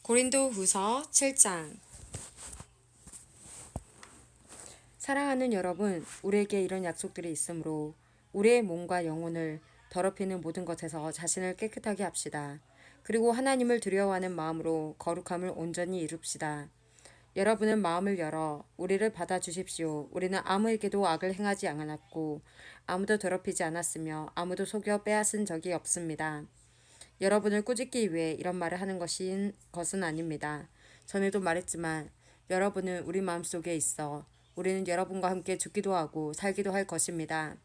고린도후서 7장. 사랑하는 여러분, 우리에게 이런 약속들이 있으므로 우리의 몸과 영혼을 더럽히는 모든 것에서 자신을 깨끗하게 합시다. 그리고 하나님을 두려워하는 마음으로 거룩함을 온전히 이룹시다. 여러분은 마음을 열어 우리를 받아주십시오. 우리는 아무에게도 악을 행하지 않았고 아무도 더럽히지 않았으며 아무도 속여 빼앗은 적이 없습니다. 여러분을 꾸짖기 위해 이런 말을 하는 것은 아닙니다. 전에도 말했지만 여러분은 우리 마음속에 있어 우리는 여러분과 함께 죽기도 하고 살기도 할 것입니다.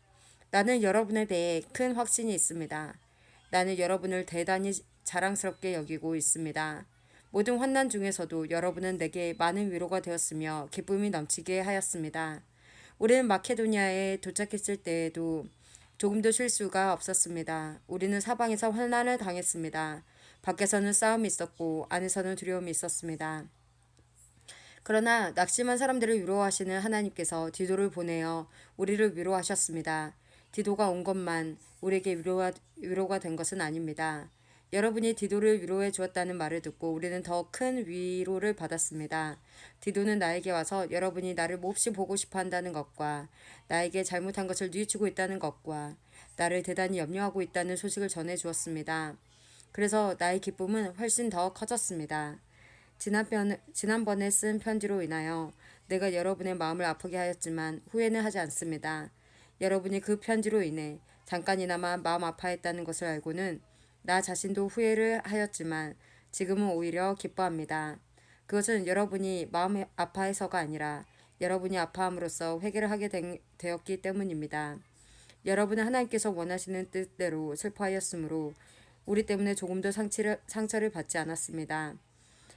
나는 여러분에 대해 큰 확신이 있습니다. 나는 여러분을 대단히 자랑스럽게 여기고 있습니다. 모든 환난 중에서도 여러분은 내게 많은 위로가 되었으며 기쁨이 넘치게 하였습니다. 우리는 마케도니아에 도착했을 때에도 조금도 실수가 없었습니다. 우리는 사방에서 환난을 당했습니다. 밖에서는 싸움이 있었고 안에서는 두려움이 있었습니다. 그러나 낙심한 사람들을 위로하시는 하나님께서 디도를 보내어 우리를 위로하셨습니다. 디도가 온 것만 우리에게 위로가 된 것은 아닙니다. 여러분이 디도를 위로해 주었다는 말을 듣고 우리는 더 큰 위로를 받았습니다. 디도는 나에게 와서 여러분이 나를 몹시 보고 싶어 한다는 것과 나에게 잘못한 것을 뉘우치고 있다는 것과 나를 대단히 염려하고 있다는 소식을 전해 주었습니다. 그래서 나의 기쁨은 훨씬 더 커졌습니다. 지난번에 쓴 편지로 인하여 내가 여러분의 마음을 아프게 하였지만 후회는 하지 않습니다. 여러분이 그 편지로 인해 잠깐이나마 마음 아파했다는 것을 알고는 나 자신도 후회를 하였지만 지금은 오히려 기뻐합니다. 그것은 여러분이 마음 아파해서가 아니라 여러분이 아파함으로써 회개를 하게 되었기 때문입니다. 여러분은 하나님께서 원하시는 뜻대로 슬퍼하였으므로 우리 때문에 조금도 상처를 받지 않았습니다.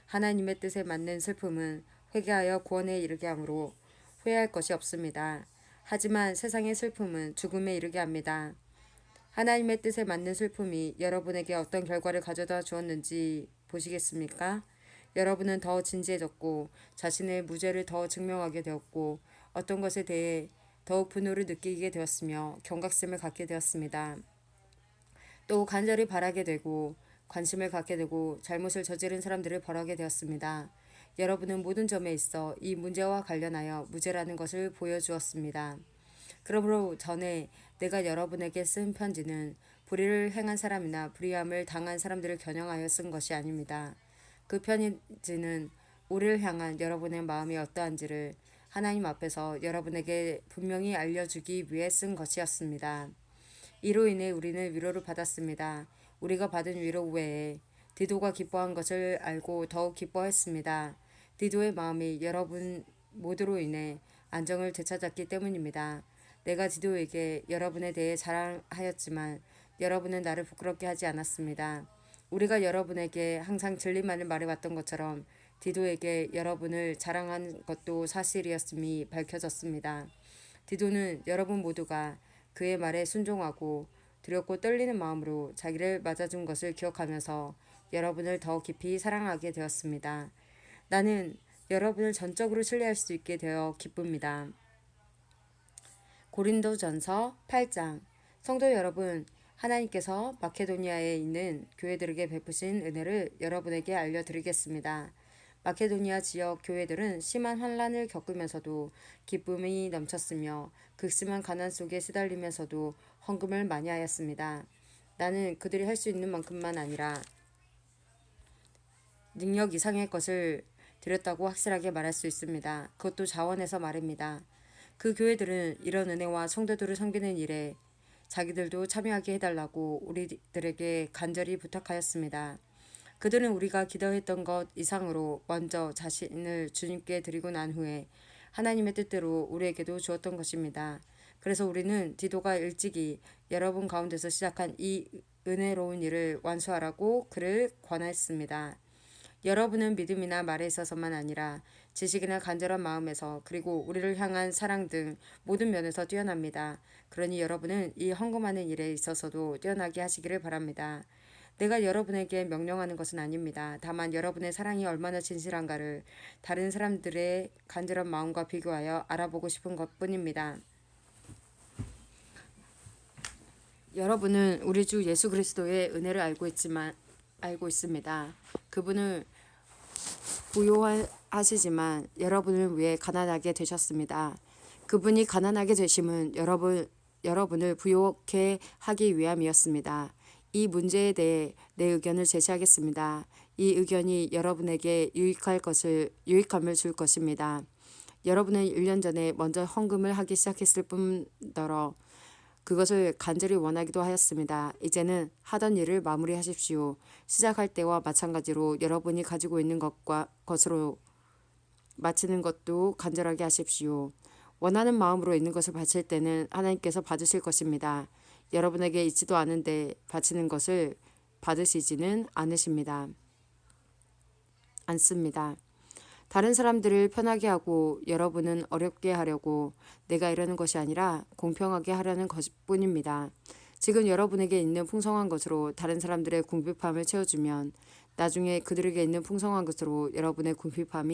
하나님의 뜻에 맞는 슬픔은 회개하여 구원에 이르게 하므로 후회할 것이 없습니다. 하지만 세상의 슬픔은 죽음에 이르게 합니다. 하나님의 뜻에 맞는 슬픔이 여러분에게 어떤 결과를 가져다 주었는지 보시겠습니까? 여러분은 더 진지해졌고 자신의 무죄를 더 증명하게 되었고 어떤 것에 대해 더욱 분노를 느끼게 되었으며 경각심을 갖게 되었습니다. 또 간절히 바라게 되고 관심을 갖게 되고 잘못을 저지른 사람들을 벌하게 되었습니다. 여러분은 모든 점에 있어 이 문제와 관련하여 무죄라는 것을 보여주었습니다. 그러므로 전에 내가 여러분에게 쓴 편지는 불의를 행한 사람이나 불의함을 당한 사람들을 겨냥하여 쓴 것이 아닙니다. 그 편지는 우리를 향한 여러분의 마음이 어떠한지를 하나님 앞에서 여러분에게 분명히 알려주기 위해 쓴 것이었습니다. 이로 인해 우리는 위로를 받았습니다. 우리가 받은 위로 외에 디도가 기뻐한 것을 알고 더욱 기뻐했습니다. 디도의 마음이 여러분 모두로 인해 안정을 되찾았기 때문입니다. 내가 디도에게 여러분에 대해 자랑하였지만 여러분은 나를 부끄럽게 하지 않았습니다. 우리가 여러분에게 항상 진리만을 말해왔던 것처럼 디도에게 여러분을 자랑한 것도 사실이었음이 밝혀졌습니다. 디도는 여러분 모두가 그의 말에 순종하고 두렵고 떨리는 마음으로 자기를 맞아준 것을 기억하면서 여러분을 더 깊이 사랑하게 되었습니다. 나는 여러분을 전적으로 신뢰할 수 있게 되어 기쁩니다. 고린도전서 8장. 성도 여러분, 하나님께서 마케도니아에 있는 교회들에게 베푸신 은혜를 여러분에게 알려드리겠습니다. 마케도니아 지역 교회들은 심한 환란을 겪으면서도 기쁨이 넘쳤으며 극심한 가난 속에 시달리면서도 헌금을 많이 하였습니다. 나는 그들이 할 수 있는 만큼만 아니라 능력 이상의 것을 드렸다고 확실하게 말할 수 있습니다. 그것도 자원에서 말입니다. 그 교회들은 이런 은혜와 성도들을 섬기는 일에 자기들도 참여하게 해달라고 우리들에게 간절히 부탁하였습니다. 그들은 우리가 기도했던 것 이상으로 먼저 자신을 주님께 드리고 난 후에 하나님의 뜻대로 우리에게도 주었던 것입니다. 그래서 우리는 디도가 일찍이 여러분 가운데서 시작한 이 은혜로운 일을 완수하라고 그를 권했습니다. 여러분은 믿음이나 말에 있어서만 아니라 지식이나 간절한 마음에서 그리고 우리를 향한 사랑 등 모든 면에서 뛰어납니다. 그러니 여러분은 이 헌금하는 일에 있어서도 뛰어나게 하시기를 바랍니다. 내가 여러분에게 명령하는 것은 아닙니다. 다만 여러분의 사랑이 얼마나 진실한가를 다른 사람들의 간절한 마음과 비교하여 알아보고 싶은 것뿐입니다. 여러분은 우리 주 예수 그리스도의 은혜를 알고 있습니다. 그분을 부요하시지만 여러분을 위해 가난하게 되셨습니다. 그분이 가난하게 되심은 여러분을 부요케 하기 위함이었습니다. 이 문제에 대해 내 의견을 제시하겠습니다. 이 의견이 여러분에게 유익함을 줄 것입니다. 여러분은 1년 전에 먼저 헌금을 하기 시작했을 뿐더러 그것을 간절히 원하기도 하였습니다. 이제는 하던 일을 마무리하십시오. 시작할 때와 마찬가지로 여러분이 가지고 있는 것으로 마치는 것도 간절하게 하십시오. 원하는 마음으로 있는 것을 바칠 때는 하나님께서 받으실 것입니다. 여러분에게 있지도 않은데 바치는 것을 받으시지는 않습니다. 다른 사람들을 편하게 하고 여러분은 어렵게 하려고 내가 이러는 것이 아니라 공평하게 하려는 것뿐입니다. 지금 여러분에게 있는 풍성한 것으로 다른 사람들의 궁핍함을 채워주면 나중에 그들에게 있는 풍성한 것으로 여러분의 궁핍한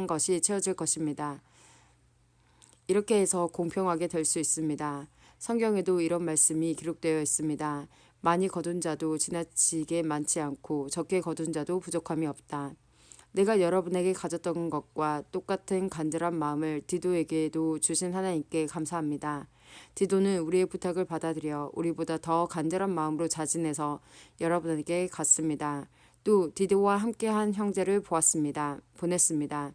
것이 채워질 것입니다. 이렇게 해서 공평하게 될 수 있습니다. 성경에도 이런 말씀이 기록되어 있습니다. 많이 거둔 자도 지나치게 많지 않고 적게 거둔 자도 부족함이 없다. 내가 여러분에게 가졌던 것과 똑같은 간절한 마음을 디도에게도 주신 하나님께 감사합니다. 디도는 우리의 부탁을 받아들여 우리보다 더 간절한 마음으로 자진해서 여러분에게 갔습니다. 또 디도와 함께한 형제를 보냈습니다.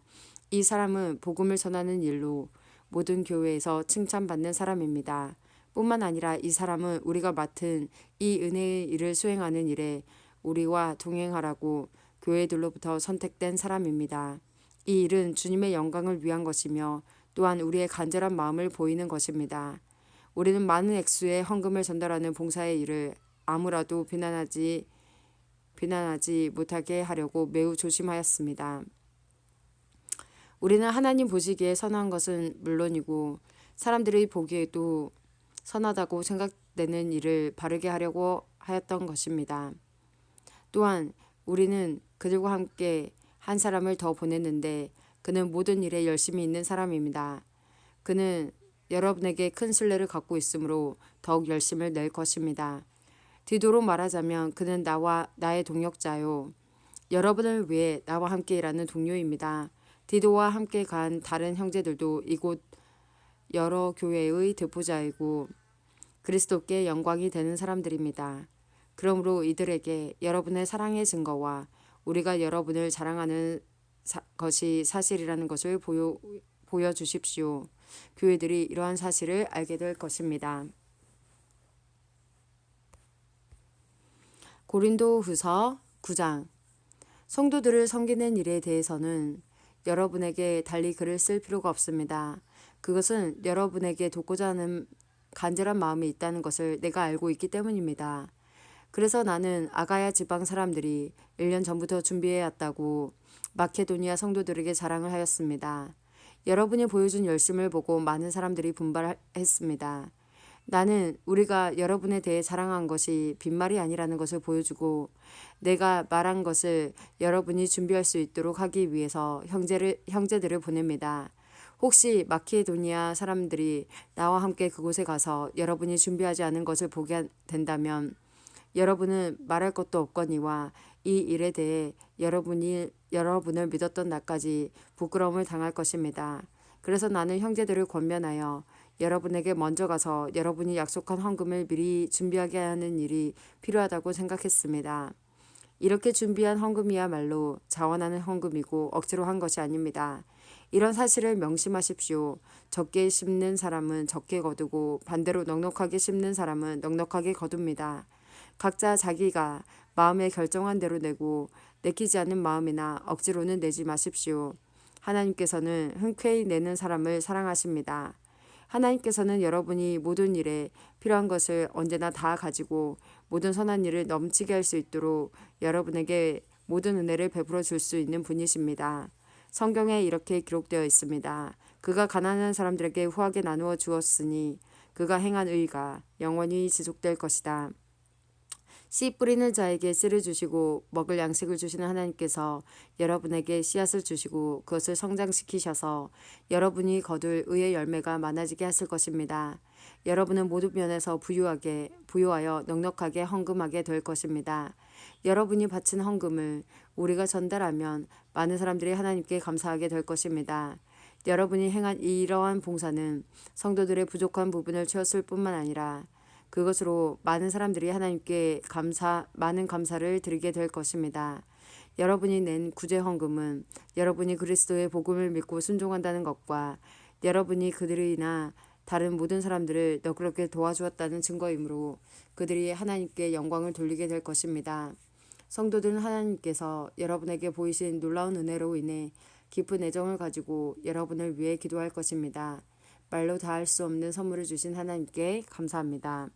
이 사람은 복음을 전하는 일로 모든 교회에서 칭찬받는 사람입니다. 뿐만 아니라 이 사람은 우리가 맡은 이 은혜의 일을 수행하는 일에 우리와 동행하라고 교회들로부터 선택된 사람입니다. 이 일은 주님의 영광을 위한 것이며 또한 우리의 간절한 마음을 보이는 것입니다. 우리는 많은 액수의 헌금을 전달하는 봉사의 일을 아무라도 비난하지 못하게 하려고 매우 조심하였습니다. 우리는 하나님 보시기에 선한 것은 물론이고 사람들이 보기에도 선하다고 생각되는 일을 바르게 하려고 하였던 것입니다. 또한 우리는 그들과 함께 한 사람을 더 보냈는데 그는 모든 일에 열심히 있는 사람입니다. 그는 여러분에게 큰 신뢰를 갖고 있으므로 더욱 열심을 낼 것입니다. 디도로 말하자면 그는 나의 동역자요. 여러분을 위해 나와 함께 일하는 동료입니다. 디도와 함께 간 다른 형제들도 이곳 여러 교회의 대표자이고 그리스도께 영광이 되는 사람들입니다. 그러므로 이들에게 여러분의 사랑의 증거와 우리가 여러분을 자랑하는 것이 사실이라는 것을 보여주십시오. 교회들이 이러한 사실을 알게 될 것입니다. 고린도후서 9장. 성도들을 섬기는 일에 대해서는 여러분에게 달리 글을 쓸 필요가 없습니다. 그것은 여러분에게 돕고자 하는 간절한 마음이 있다는 것을 내가 알고 있기 때문입니다. 그래서 나는 아가야 지방 사람들이 1년 전부터 준비해왔다고 마케도니아 성도들에게 자랑을 하였습니다. 여러분이 보여준 열심을 보고 많은 사람들이 분발했습니다. 나는 우리가 여러분에 대해 자랑한 것이 빈말이 아니라는 것을 보여주고 내가 말한 것을 여러분이 준비할 수 있도록 하기 위해서 형제들을 보냅니다. 혹시 마케도니아 사람들이 나와 함께 그곳에 가서 여러분이 준비하지 않은 것을 보게 된다면 여러분은 말할 것도 없거니와 이 일에 대해 여러분을 믿었던 나까지 부끄러움을 당할 것입니다. 그래서 나는 형제들을 권면하여 여러분에게 먼저 가서 여러분이 약속한 헌금을 미리 준비하게 하는 일이 필요하다고 생각했습니다. 이렇게 준비한 헌금이야말로 자원하는 헌금이고 억지로 한 것이 아닙니다. 이런 사실을 명심하십시오. 적게 심는 사람은 적게 거두고 반대로 넉넉하게 심는 사람은 넉넉하게 거둡니다. 각자 자기가 마음에 결정한 대로 내고 내키지 않는 마음이나 억지로는 내지 마십시오. 하나님께서는 흔쾌히 내는 사람을 사랑하십니다. 하나님께서는 여러분이 모든 일에 필요한 것을 언제나 다 가지고 모든 선한 일을 넘치게 할 수 있도록 여러분에게 모든 은혜를 베풀어 줄 수 있는 분이십니다. 성경에 이렇게 기록되어 있습니다. 그가 가난한 사람들에게 후하게 나누어 주었으니 그가 행한 의가 영원히 지속될 것이다. 씨 뿌리는 자에게 씨를 주시고 먹을 양식을 주시는 하나님께서 여러분에게 씨앗을 주시고 그것을 성장시키셔서 여러분이 거둘 의의 열매가 많아지게 하실 것입니다. 여러분은 모든 면에서 부유하여 넉넉하게 헌금하게 될 것입니다. 여러분이 바친 헌금을 우리가 전달하면 많은 사람들이 하나님께 감사하게 될 것입니다. 여러분이 행한 이러한 봉사는 성도들의 부족한 부분을 채웠을 뿐만 아니라 그것으로 많은 사람들이 하나님께 많은 감사를 드리게 될 것입니다. 여러분이 낸 구제 헌금은 여러분이 그리스도의 복음을 믿고 순종한다는 것과 여러분이 그들이나 다른 모든 사람들을 너그럽게 도와주었다는 증거이므로 그들이 하나님께 영광을 돌리게 될 것입니다. 성도들은 하나님께서 여러분에게 보이신 놀라운 은혜로 인해 깊은 애정을 가지고 여러분을 위해 기도할 것입니다. 말로 다할 수 없는 선물을 주신 하나님께 감사합니다.